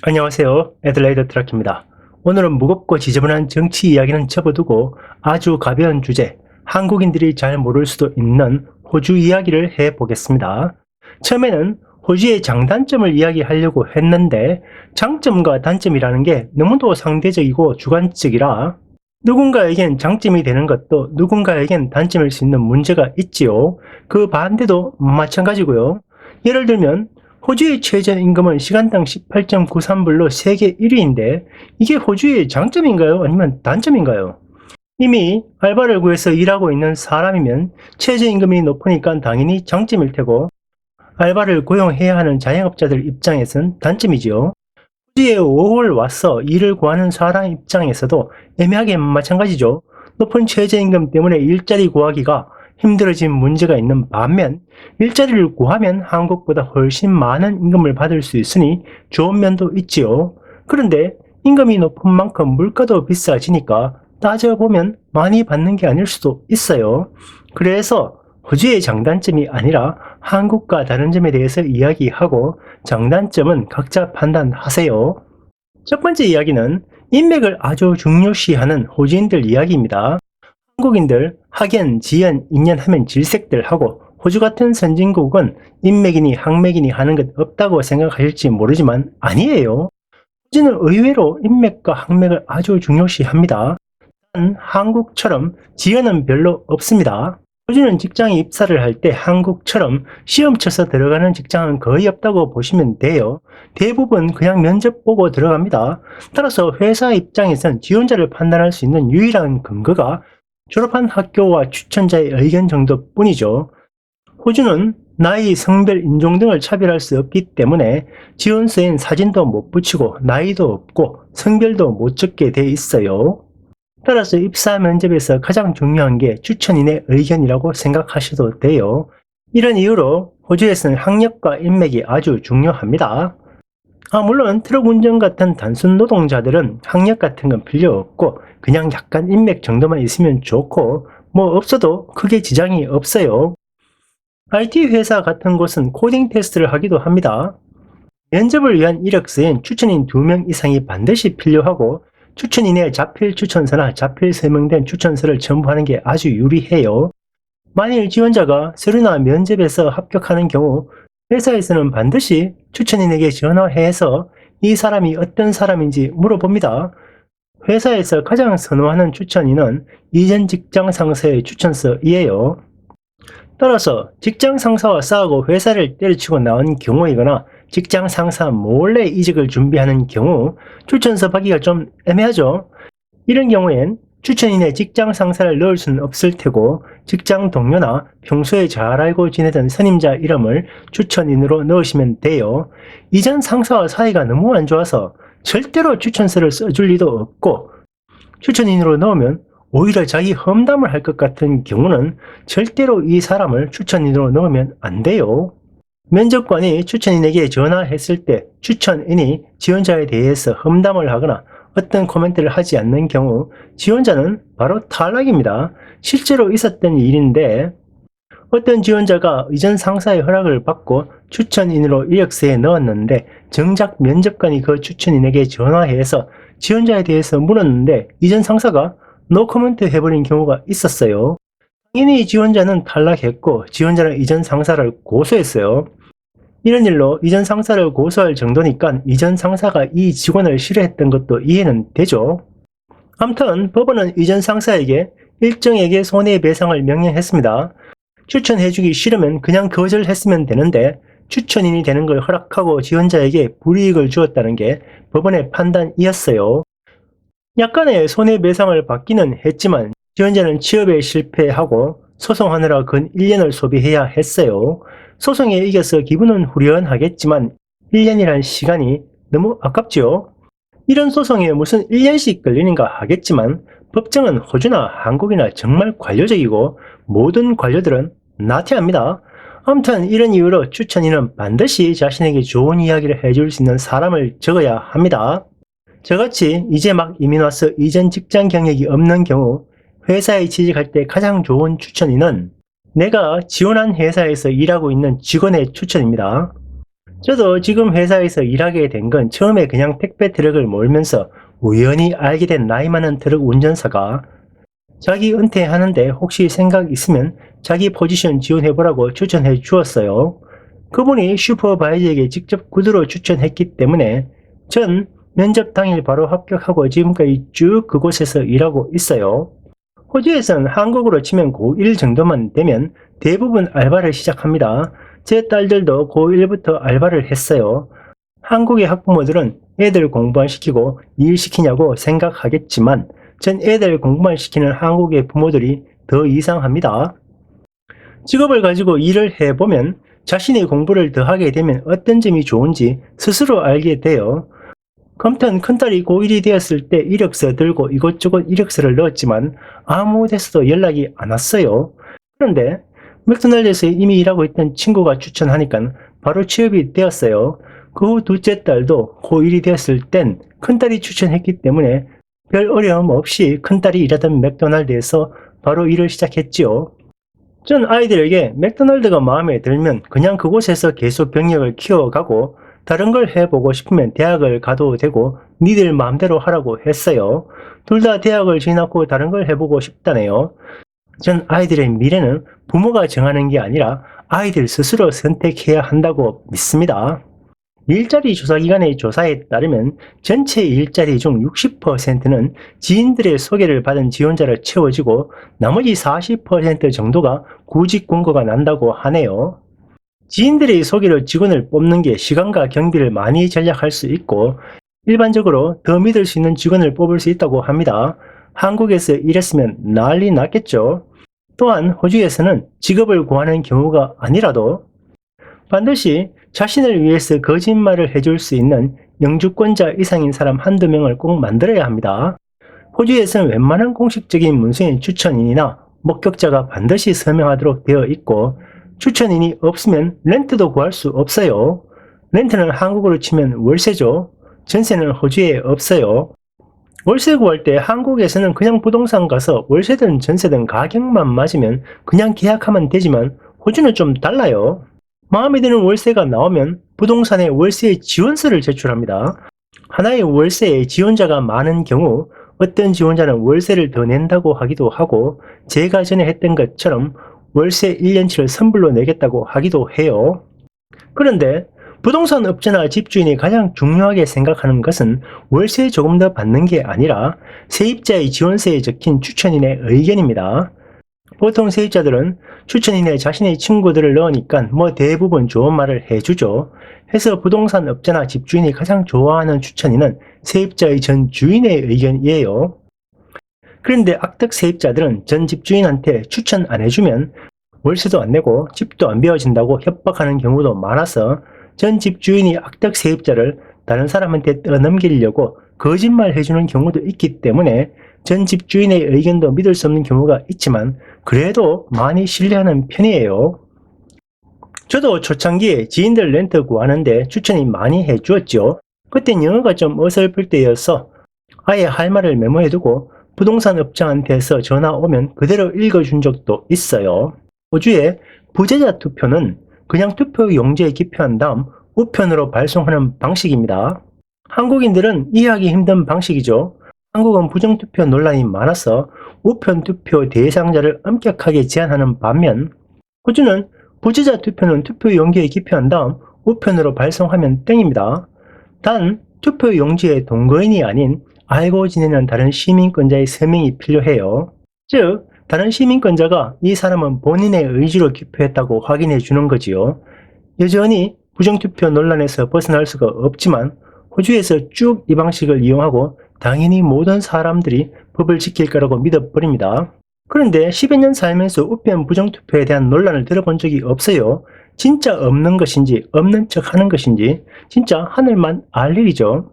안녕하세요. 애들레이더 트럭입니다. 오늘은 무겁고 지저분한 정치 이야기는 접어두고 아주 가벼운 주제, 한국인들이 잘 모를 수도 있는 호주 이야기를 해보겠습니다. 처음에는 호주의 장단점을 이야기하려고 했는데 장점과 단점이라는 게 너무도 상대적이고 주관적이라 누군가에겐 장점이 되는 것도 누군가에겐 단점일 수 있는 문제가 있지요. 그 반대도 마찬가지고요. 예를 들면 호주의 최저임금은 시간당 18.93불로 세계 1위인데 이게 호주의 장점인가요? 아니면 단점인가요? 이미 알바를 구해서 일하고 있는 사람이면 최저임금이 높으니까 당연히 장점일 테고 알바를 고용해야 하는 자영업자들 입장에선 단점이지요. 호주에 5월 와서 일을 구하는 사람 입장에서도 애매하게 마찬가지죠. 높은 최저임금 때문에 일자리 구하기가 힘들어진 문제가 있는 반면 일자리를 구하면 한국보다 훨씬 많은 임금을 받을 수 있으니 좋은 면도 있지요. 그런데 임금이 높은 만큼 물가도 비싸지니까 따져보면 많이 받는 게 아닐 수도 있어요. 그래서 호주의 장단점이 아니라 한국과 다른 점에 대해서 이야기하고 장단점은 각자 판단하세요. 첫 번째 이야기는 인맥을 아주 중요시하는 호주인들 이야기입니다. 한국인들 학연, 지연, 인연 하면 질색들 하고 호주 같은 선진국은 인맥이니 학맥이니 하는 것 없다고 생각하실지 모르지만 아니에요. 호주는 의외로 인맥과 학맥을 아주 중요시합니다. 단 한국처럼 지연은 별로 없습니다. 호주는 직장에 입사를 할 때 한국처럼 시험 쳐서 들어가는 직장은 거의 없다고 보시면 돼요. 대부분 그냥 면접 보고 들어갑니다. 따라서 회사 입장에선 지원자를 판단할 수 있는 유일한 근거가 졸업한 학교와 추천자의 의견 정도뿐이죠. 호주는 나이, 성별, 인종 등을 차별할 수 없기 때문에 지원서엔 사진도 못 붙이고 나이도 없고 성별도 못 적게 돼 있어요. 따라서 입사 면접에서 가장 중요한 게 추천인의 의견이라고 생각하셔도 돼요. 이런 이유로 호주에서는 학력과 인맥이 아주 중요합니다. 물론 트럭 운전 같은 단순 노동자들은 학력 같은 건 필요 없고 그냥 약간 인맥 정도만 있으면 좋고 뭐 없어도 크게 지장이 없어요. IT 회사 같은 곳은 코딩 테스트를 하기도 합니다. 면접을 위한 이력서엔 추천인 2명 이상이 반드시 필요하고 추천인의 자필 추천서나 자필 서명된 추천서를 첨부하는 게 아주 유리해요. 만일 지원자가 서류나 면접에서 합격하는 경우 회사에서는 반드시 추천인에게 전화해서 이 사람이 어떤 사람인지 물어봅니다. 회사에서 가장 선호하는 추천인은 이전 직장 상사의 추천서이에요. 따라서 직장 상사와 싸우고 회사를 때려치고 나온 경우이거나 직장 상사 몰래 이직을 준비하는 경우 추천서 받기가 좀 애매하죠. 이런 경우엔 추천인의 직장 상사를 넣을 수는 없을 테고 직장 동료나 평소에 잘 알고 지내던 선임자 이름을 추천인으로 넣으시면 돼요. 이전 상사와 사이가 너무 안 좋아서 절대로 추천서를 써줄 리도 없고 추천인으로 넣으면 오히려 자기 험담을 할 것 같은 경우는 절대로 이 사람을 추천인으로 넣으면 안 돼요. 면접관이 추천인에게 전화했을 때 추천인이 지원자에 대해서 험담을 하거나 어떤 코멘트를 하지 않는 경우 지원자는 바로 탈락입니다. 실제로 있었던 일인데 어떤 지원자가 이전 상사의 허락을 받고 추천인으로 이력서에 넣었는데 정작 면접관이 그 추천인에게 전화해서 지원자에 대해서 물었는데 이전 상사가 노코멘트 해버린 경우가 있었어요. 당연히 지원자는 탈락했고 지원자는 이전 상사를 고소했어요. 이런 일로 이전 상사를 고소할 정도니까 이전 상사가 이 직원을 싫어했던 것도 이해는 되죠. 아무튼 법원은 이전 상사에게 일정에게 손해배상을 명령했습니다. 추천해주기 싫으면 그냥 거절했으면 되는데 추천인이 되는 걸 허락하고 지원자에게 불이익을 주었다는 게 법원의 판단이었어요. 약간의 손해배상을 받기는 했지만 지원자는 취업에 실패하고 소송하느라 근 1년을 소비해야 했어요. 소송에 이겨서 기분은 후련하겠지만 1년이란 시간이 너무 아깝지요. 이런 소송에 무슨 1년씩 걸리는가 하겠지만 법정은 호주나 한국이나 정말 관료적이고 모든 관료들은 나태합니다. 아무튼 이런 이유로 추천인은 반드시 자신에게 좋은 이야기를 해줄 수 있는 사람을 적어야 합니다. 저같이 이제 막 이민 와서 이전 직장 경력이 없는 경우 회사에 취직할 때 가장 좋은 추천인은 내가 지원한 회사에서 일하고 있는 직원의 추천입니다. 저도 지금 회사에서 일하게 된 건 처음에 그냥 택배 트럭을 몰면서 우연히 알게 된 나이 많은 트럭 운전사가 자기 은퇴하는데 혹시 생각 있으면 자기 포지션 지원해보라고 추천해 주었어요. 그분이 슈퍼바이저에게 직접 구두로 추천했기 때문에 전 면접 당일 바로 합격하고 지금까지 쭉 그곳에서 일하고 있어요. 호주에선 한국으로 치면 고1 정도만 되면 대부분 알바를 시작합니다. 제 딸들도 고1부터 알바를 했어요. 한국의 학부모들은 애들 공부만 시키고 일 시키냐고 생각하겠지만 전 애들 공부만 시키는 한국의 부모들이 더 이상합니다. 직업을 가지고 일을 해보면 자신의 공부를 더 하게 되면 어떤 점이 좋은지 스스로 알게 돼요. 검턴 큰딸이 고1이 되었을 때 이력서 들고 이것저것 이력서를 넣었지만 아무 데서도 연락이 안 왔어요. 그런데 맥도날드에서 이미 일하고 있던 친구가 추천하니까 바로 취업이 되었어요. 그 후 둘째 딸도 고1이 되었을 땐 큰딸이 추천했기 때문에 별 어려움 없이 큰딸이 일하던 맥도날드에서 바로 일을 시작했지요. 전 아이들에게 맥도날드가 마음에 들면 그냥 그곳에서 계속 경력을 키워가고 다른 걸 해보고 싶으면 대학을 가도 되고 니들 마음대로 하라고 했어요. 둘 다 대학을 지났고 다른 걸 해보고 싶다네요. 전 아이들의 미래는 부모가 정하는 게 아니라 아이들 스스로 선택해야 한다고 믿습니다. 일자리 조사기관의 조사에 따르면 전체 일자리 중 60%는 지인들의 소개를 받은 지원자를 채워지고 나머지 40% 정도가 구직 공고가 난다고 하네요. 지인들의 소개로 직원을 뽑는 게 시간과 경비를 많이 절약할 수 있고 일반적으로 더 믿을 수 있는 직원을 뽑을 수 있다고 합니다. 한국에서 일했으면 난리 났겠죠. 또한 호주에서는 직업을 구하는 경우가 아니라도 반드시 자신을 위해서 거짓말을 해줄 수 있는 영주권자 이상인 사람 한두 명을 꼭 만들어야 합니다. 호주에서는 웬만한 공식적인 문서인 추천인이나 목격자가 반드시 서명하도록 되어 있고 추천인이 없으면 렌트도 구할 수 없어요. 렌트는 한국으로 치면 월세죠. 전세는 호주에 없어요. 월세 구할 때 한국에서는 그냥 부동산 가서 월세든 전세든 가격만 맞으면 그냥 계약하면 되지만 호주는 좀 달라요. 마음에 드는 월세가 나오면 부동산에 월세 지원서를 제출합니다. 하나의 월세에 지원자가 많은 경우 어떤 지원자는 월세를 더 낸다고 하기도 하고 제가 전에 했던 것처럼 월세 1년치를 선불로 내겠다고 하기도 해요. 그런데 부동산 업자나 집주인이 가장 중요하게 생각하는 것은 월세 조금 더 받는 게 아니라 세입자의 지원서에 적힌 추천인의 의견입니다. 보통 세입자들은 추천인에 자신의 친구들을 넣으니까 뭐 대부분 좋은 말을 해주죠. 해서 부동산 업자나 집주인이 가장 좋아하는 추천인은 세입자의 전 주인의 의견이에요. 그런데 악덕 세입자들은 전 집주인한테 추천 안 해주면 월세도 안 내고 집도 안 비워진다고 협박하는 경우도 많아서 전 집주인이 악덕 세입자를 다른 사람한테 떠넘기려고 거짓말 해주는 경우도 있기 때문에 전 집주인의 의견도 믿을 수 없는 경우가 있지만 그래도 많이 신뢰하는 편이에요. 저도 초창기에 지인들 렌트 구하는데 추천이 많이 해주었죠. 그땐 영어가 좀 어설플 때여서 아예 할 말을 메모해두고 부동산 업자한테서 전화 오면 그대로 읽어준 적도 있어요. 호주의 부재자 투표는 그냥 투표 용지에 기표한 다음 우편으로 발송하는 방식입니다. 한국인들은 이해하기 힘든 방식이죠. 한국은 부정투표 논란이 많아서 우편 투표 대상자를 엄격하게 제한하는 반면 호주는 부재자 투표는 투표 용지에 기표한 다음 우편으로 발송하면 땡입니다. 단 투표 용지에 동거인이 아닌 알고 지내는 다른 시민권자의 서명이 필요해요. 즉 다른 시민권자가 이 사람은 본인의 의지로 기표했다고 확인해 주는 거지요. 여전히 부정투표 논란에서 벗어날 수가 없지만 호주에서 쭉 이 방식을 이용하고 당연히 모든 사람들이 법을 지킬 거라고 믿어버립니다. 그런데 10여 년 살면서 우편 부정투표에 대한 논란을 들어본 적이 없어요. 진짜 없는 것인지 없는 척 하는 것인지 진짜 하늘만 알 일이죠.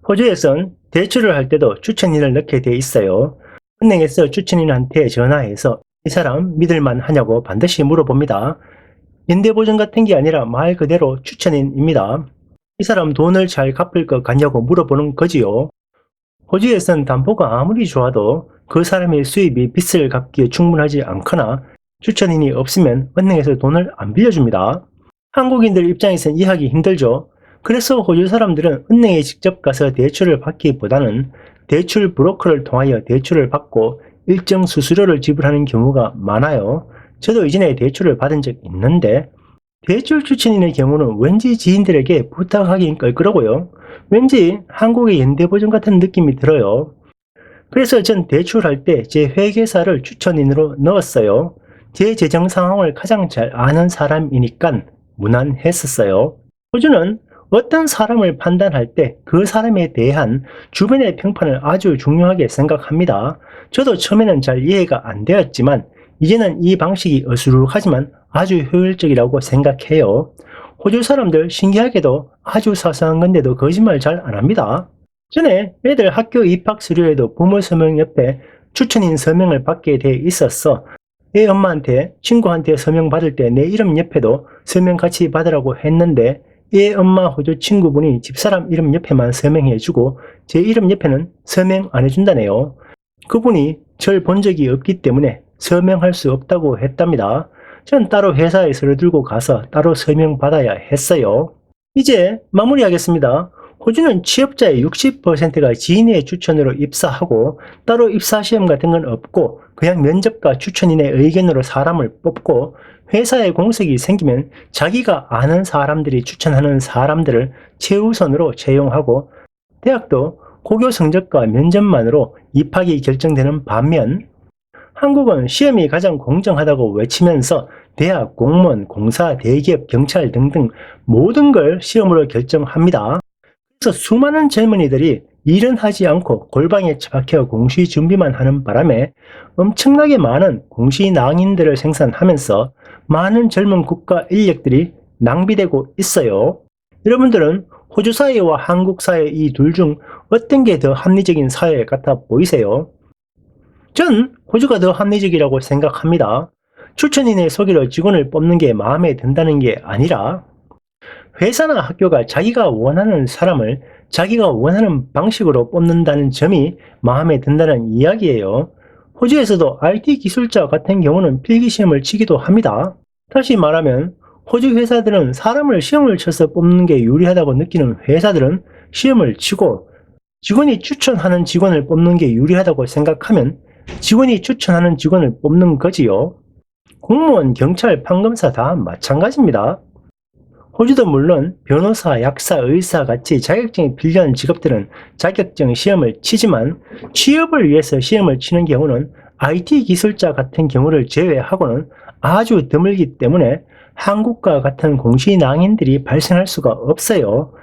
호주에선 대출을 할 때도 추천인을 넣게 돼 있어요. 은행에서 추천인한테 전화해서 이 사람 믿을만 하냐고 반드시 물어봅니다. 연대보증 같은 게 아니라 말 그대로 추천인입니다. 이 사람 돈을 잘 갚을 것 같냐고 물어보는 거지요. 호주에선 담보가 아무리 좋아도 그 사람의 수입이 빚을 갚기에 충분하지 않거나 추천인이 없으면 은행에서 돈을 안 빌려줍니다. 한국인들 입장에선 이해하기 힘들죠. 그래서 호주 사람들은 은행에 직접 가서 대출을 받기보다는 대출 브로커를 통하여 대출을 받고 일정 수수료를 지불하는 경우가 많아요. 저도 이전에 대출을 받은 적 있는데 대출 추천인의 경우는 왠지 지인들에게 부탁하긴 껄끄러고요. 왠지 한국의 연대보증 같은 느낌이 들어요. 그래서 전 대출할 때 제 회계사를 추천인으로 넣었어요. 제 재정 상황을 가장 잘 아는 사람이니까 무난했었어요. 호주는 어떤 사람을 판단할 때 그 사람에 대한 주변의 평판을 아주 중요하게 생각합니다. 저도 처음에는 잘 이해가 안 되었지만 이제는 이 방식이 어수룩하지만 아주 효율적이라고 생각해요. 호주 사람들 신기하게도 아주 사소한 건데도 거짓말 잘 안 합니다. 전에 애들 학교 입학 서류에도 부모 서명 옆에 추천인 서명을 받게 돼 있었어. 애 엄마한테 친구한테 서명 받을 때 내 이름 옆에도 서명 같이 받으라고 했는데 애 엄마 호주 친구분이 집사람 이름 옆에만 서명해주고 제 이름 옆에는 서명 안 해준다네요. 그분이 절 본 적이 없기 때문에 서명할 수 없다고 했답니다. 전 따로 회사에 서류 들고 가서 따로 서명 받아야 했어요. 이제 마무리하겠습니다. 호주는 취업자의 60%가 지인의 추천으로 입사하고 따로 입사시험 같은 건 없고 그냥 면접과 추천인의 의견으로 사람을 뽑고 회사에 공석이 생기면 자기가 아는 사람들이 추천하는 사람들을 최우선으로 채용하고 대학도 고교 성적과 면접만으로 입학이 결정되는 반면 한국은 시험이 가장 공정하다고 외치면서 대학, 공무원, 공사, 대기업, 경찰 등등 모든 걸 시험으로 결정합니다. 그래서 수많은 젊은이들이 일은 하지 않고 골방에 처박혀 공시 준비만 하는 바람에 엄청나게 많은 공시 낭인들을 생산하면서 많은 젊은 국가 인력들이 낭비되고 있어요. 여러분들은 호주 사회와 한국 사회 이 둘 중 어떤 게 더 합리적인 사회 같아 보이세요? 전 호주가 더 합리적이라고 생각합니다. 추천인의 소개로 직원을 뽑는 게 마음에 든다는 게 아니라 회사나 학교가 자기가 원하는 사람을 자기가 원하는 방식으로 뽑는다는 점이 마음에 든다는 이야기예요. 호주에서도 IT 기술자 같은 경우는 필기시험을 치기도 합니다. 다시 말하면 호주 회사들은 사람을 시험을 쳐서 뽑는 게 유리하다고 느끼는 회사들은 시험을 치고 직원이 추천하는 직원을 뽑는 게 유리하다고 생각하면 직원이 추천하는 직원을 뽑는 거지요. 공무원, 경찰, 판검사 다 마찬가지입니다. 호주도 물론 변호사, 약사, 의사 같이 자격증이 필요한 직업들은 자격증 시험을 치지만 취업을 위해서 시험을 치는 경우는 IT 기술자 같은 경우를 제외하고는 아주 드물기 때문에 한국과 같은 공시낭인들이 발생할 수가 없어요.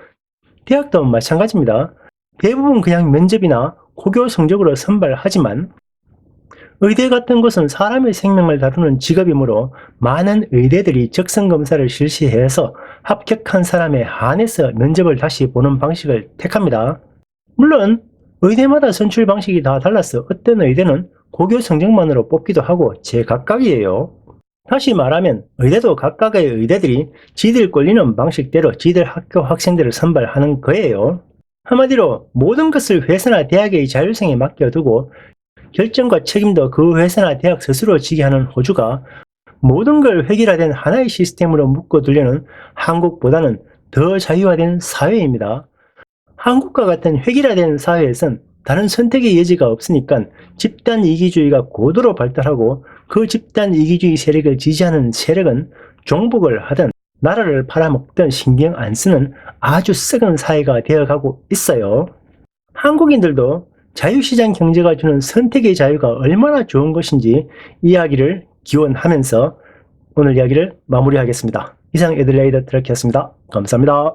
대학도 마찬가지입니다. 대부분 그냥 면접이나 고교 성적으로 선발하지만 의대 같은 곳은 사람의 생명을 다루는 직업이므로 많은 의대들이 적성검사를 실시해서 합격한 사람에 한해서 면접을 다시 보는 방식을 택합니다. 물론 의대마다 선출 방식이 다 달라서 어떤 의대는 고교 성적만으로 뽑기도 하고 제각각이에요. 다시 말하면 의대도 각각의 의대들이 지들 꼴리는 방식대로 지들 학교 학생들을 선발하는 거예요. 한마디로 모든 것을 회사나 대학의 자율성에 맡겨두고 결정과 책임도 그 회사나 대학 스스로 지게 하는 호주가 모든 걸 획일화된 하나의 시스템으로 묶어두려는 한국보다는 더 자유화된 사회입니다. 한국과 같은 획일화된 사회에선 다른 선택의 여지가 없으니까 집단 이기주의가 고도로 발달하고 그 집단 이기주의 세력을 지지하는 세력은 종북을 하든 나라를 팔아먹든 신경 안 쓰는 아주 썩은 사회가 되어가고 있어요. 한국인들도 자유시장 경제가 주는 선택의 자유가 얼마나 좋은 것인지 이야기를 기원하면서 오늘 이야기를 마무리하겠습니다. 이상 애들레이더 트럭이었습니다. 감사합니다.